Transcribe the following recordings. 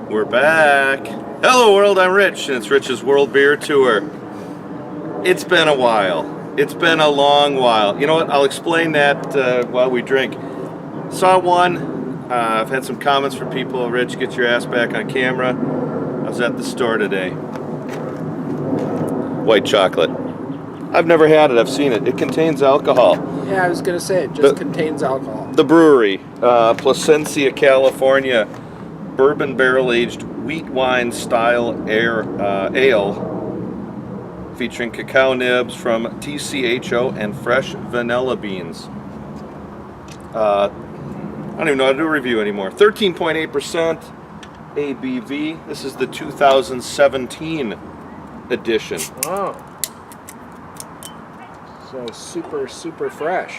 We're back. Hello world, I'm Rich, and it's Rich's World Beer Tour. It's been a while. It's been a long while. You know what, I'll explain that while we drink. Saw one. I've had some comments from people. Rich, get your ass back on camera. I was at the store today. White chocolate. I've never had it. I've seen it. It contains alcohol. Yeah, I was going to say, it just contains alcohol. The Bruery, Placentia, California, bourbon barrel-aged wheat wine style ale featuring cacao nibs from TCHO and fresh vanilla beans. I don't even know how to do a review anymore. 13.8% ABV. This is the 2017 edition. Oh. So super fresh.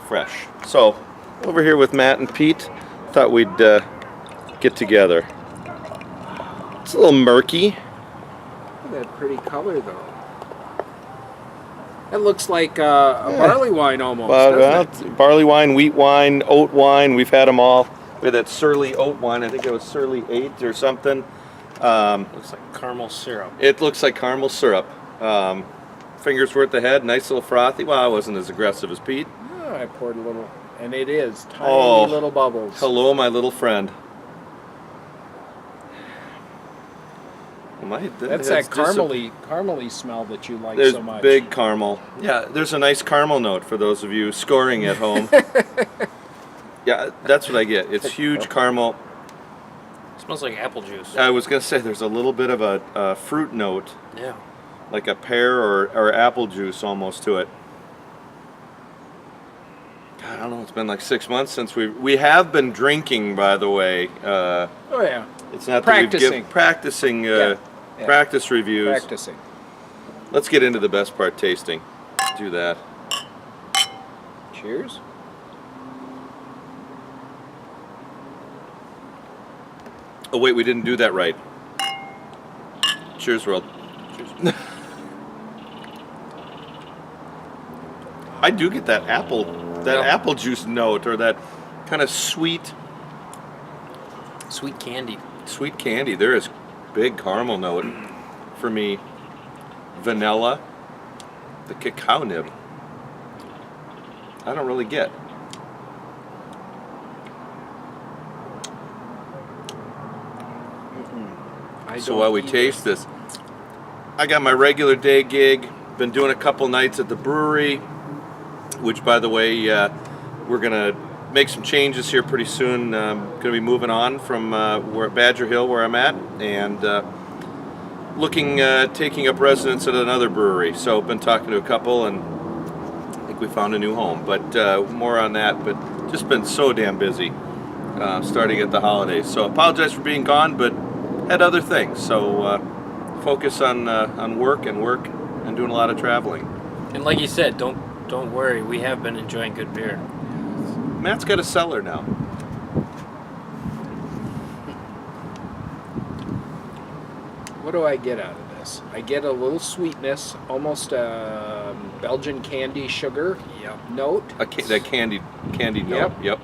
Fresh. So, over here with Matt and Pete, thought we'd get together. It's a little murky. Look at that pretty color, though. It looks like a barley wine almost, doesn't it? Barley wine, wheat wine, oat wine, we've had them all. We had that Surly oat wine, I think it was Surly 8 or something. Looks like caramel syrup. It looks like caramel syrup. Fingers worth ahead, nice little frothy. Well, I wasn't as aggressive as Pete. Oh, I poured a little, and it is tiny little bubbles. Hello, my little friend. That's that caramely smell that you like so much. There's big caramel. Yeah, there's a nice caramel note for those of you scoring at home. Yeah, that's what I get. It's huge caramel. It smells like apple juice. I was going to say there's a little bit of a fruit note. Yeah. Like a pear or apple juice almost to it. God, I don't know, it's been like 6 months since we have been drinking, by the way. Oh yeah. It's not practicing. Practice reviews. Practicing. Let's get into the best part, tasting. Do that. Cheers. Oh wait, we didn't do that right. Cheers, world. Cheers. I do get that apple juice note, or that kind of sweet candy. Sweet candy. There is big caramel note for me. Vanilla, the cacao nib. I don't really get. So while we taste this, I got my regular day gig. Been doing a couple nights at the Bruery, which, by the way, we're gonna make some changes here pretty soon. Gonna be moving on from Badger Hill, where I'm at, and taking up residence at another brewery. So been talking to a couple, and I think we found a new home. But more on that. But just been so damn busy, starting at the holidays. So apologize for being gone, but had other things. So focus on work and doing a lot of traveling. And like you said, don't worry, we have been enjoying good beer. Matt's got a cellar now. What do I get out of this? I get a little sweetness, almost a Belgian candy sugar note. That candied note. Yep.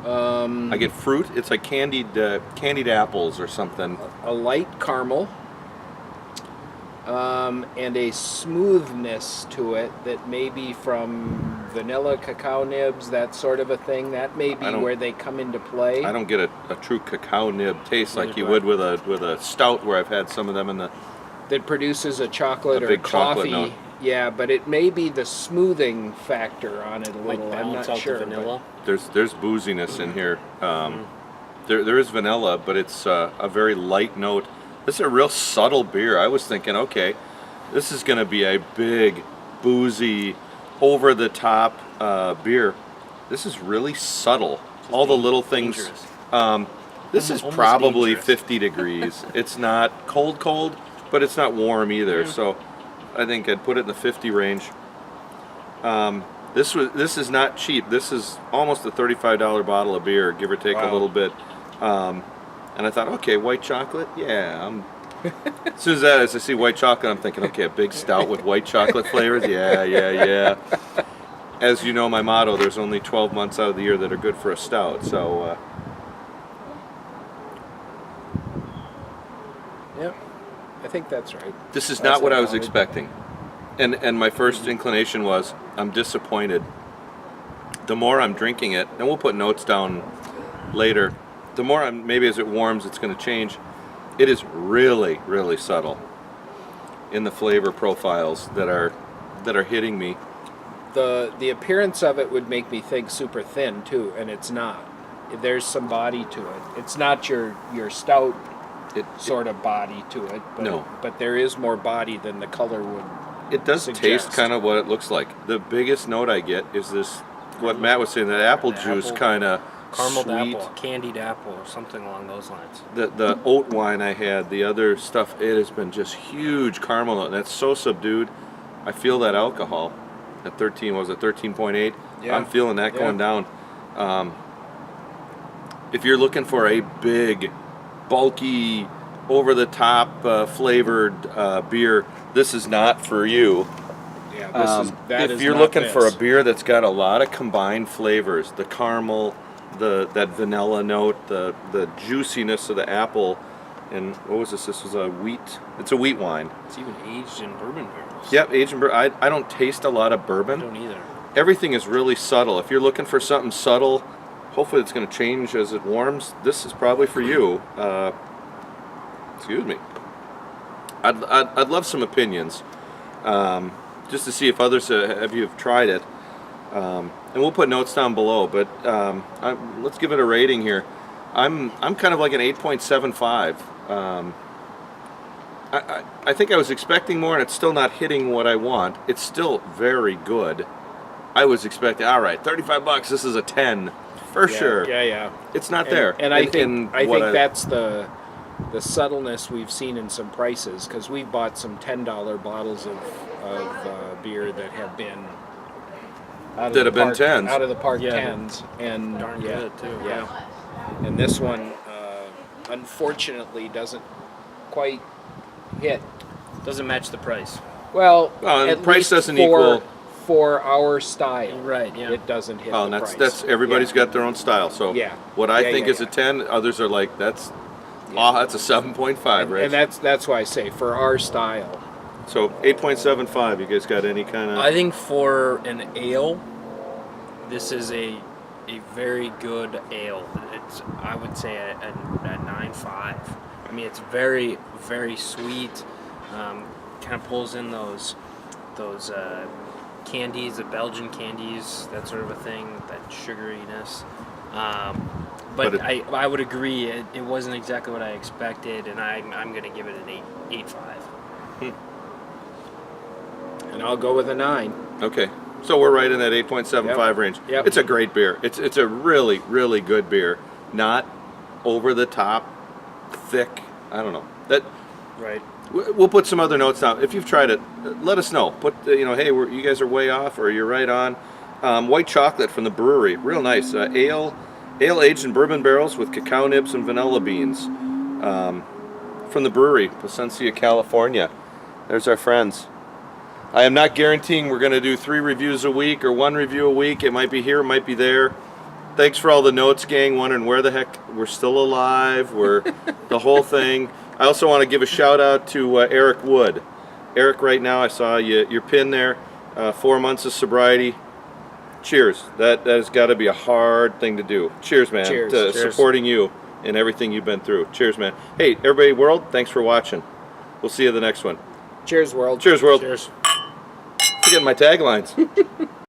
I get fruit. It's like candied apples or something. A light caramel. And a smoothness to it that may be from vanilla cacao nibs, that sort of a thing. That may be where they come into play. I don't get a true cacao nib taste like you would with a stout, where I've had some of them in the. That produces a chocolate or big coffee. Chocolate note. Yeah, but it may be the smoothing factor on it a little. Like I'm not out sure. The vanilla. There's booziness in here. There is vanilla, but it's a very light note. This is a real subtle beer. I was thinking, okay, this is going to be a big, boozy, over-the-top beer. This is really subtle. All the little things. This is probably dangerous. 50 degrees. It's not cold, but it's not warm either. So I think I'd put it in the 50 range. This is not cheap. This is almost a $35 bottle of beer, give or take a little bit. And I thought, okay, white chocolate, yeah. As soon as I see white chocolate, I'm thinking, okay, a big stout with white chocolate flavors, yeah. As you know, my motto, there's only 12 months out of the year that are good for a stout, so Yep. I think that's right. This is That's not what I was valid. expecting. And my first inclination was, I'm disappointed. The more I'm drinking it, and we'll put notes down later, the more maybe as it warms, it's going to change. It is really, really subtle in the flavor profiles that are hitting me. The appearance of it would make me think super thin too, and it's not. There's some body to it. It's not your stout sort of body to it, but, No. but there is more body than the color would. It does suggest. taste kind of what it looks like. The biggest note I get is this, what Matt was saying, that apple juice kind of Carameled sweet. apple, candied apple, or something along those lines. The oat wine I had, the other stuff, it has been just huge caramel note. That's so subdued. I feel that alcohol at 13, was it 13.8? Yeah. I'm feeling that going down. If you're looking for a big, bulky, over-the-top flavored beer, this is not for you. Yeah, If you're looking for a beer that's got a lot of combined flavors, the caramel, that vanilla note, the juiciness of the apple, and what was this? This was a wheat. It's a wheat wine. It's even aged in bourbon barrels. Yep, aged in bourbon. I don't taste a lot of I bourbon. don't either. Everything is really subtle. If you're looking for something subtle, hopefully it's going to change as it warms. This is probably for you. Excuse me. I'd love some opinions, just to see if others have tried it. And we'll put notes down below. But let's give it a rating here. I'm kind of like an 8.75. I think I was expecting more, and it's still not hitting what I want. It's still very good. I was expecting, all right, $35. This is a 10 for sure. Yeah. It's not there. And I think that's the subtleness we've seen in some prices, because we've bought some $10 bottles of beer that have been out of the park, 10s. out of the park Yeah. 10s, and Darn good, too. Yeah, and this one unfortunately doesn't quite hit. Doesn't match the price. Well, and at price least doesn't equal. for our style. Right, yeah. It doesn't hit Oh, the and price. that's everybody's got their own style. So Yeah. what I Yeah, think yeah, is a yeah. 10, others are like that's a 7.5, right? And that's why I say for our style. So 8.75. You guys got any kind of? I think for an ale, this is a very good ale. It's, I would say a 9.5. I mean, it's very, very sweet. Kind of pulls in those candies, the Belgian candies, that sort of a thing, that sugariness. But I would agree, it wasn't exactly what I expected, and I'm going to give it an 8.5. And I'll go with a 9. Okay, so we're right in that 8.75 range. Yep. It's a great beer. It's a really, really good beer. Not over the top, thick. I don't know. Right. We'll put some other notes down. If you've tried it, let us know. Put hey, you guys are way off, or you're right on. White chocolate from the Bruery, real nice. Ale aged in bourbon barrels with cacao nibs and vanilla beans. From the Bruery, Placentia, California. There's our friends. I am not guaranteeing we're going to do 3 reviews a week or 1 review a week. It might be here, it might be there. Thanks for all the notes, gang. Wondering where the heck we're still alive. We're the whole thing. I also want to give a shout out to Eric Wood. Eric, right now I saw your pin there. 4 months of sobriety. Cheers. That has got to be a hard thing to do. Cheers, man. Cheers. To Cheers. supporting you and everything you've been through. Cheers, man. Hey, everybody, world. Thanks for watching. We'll see you the next one. Cheers, world. Cheers, world. Cheers. Forgetting my taglines.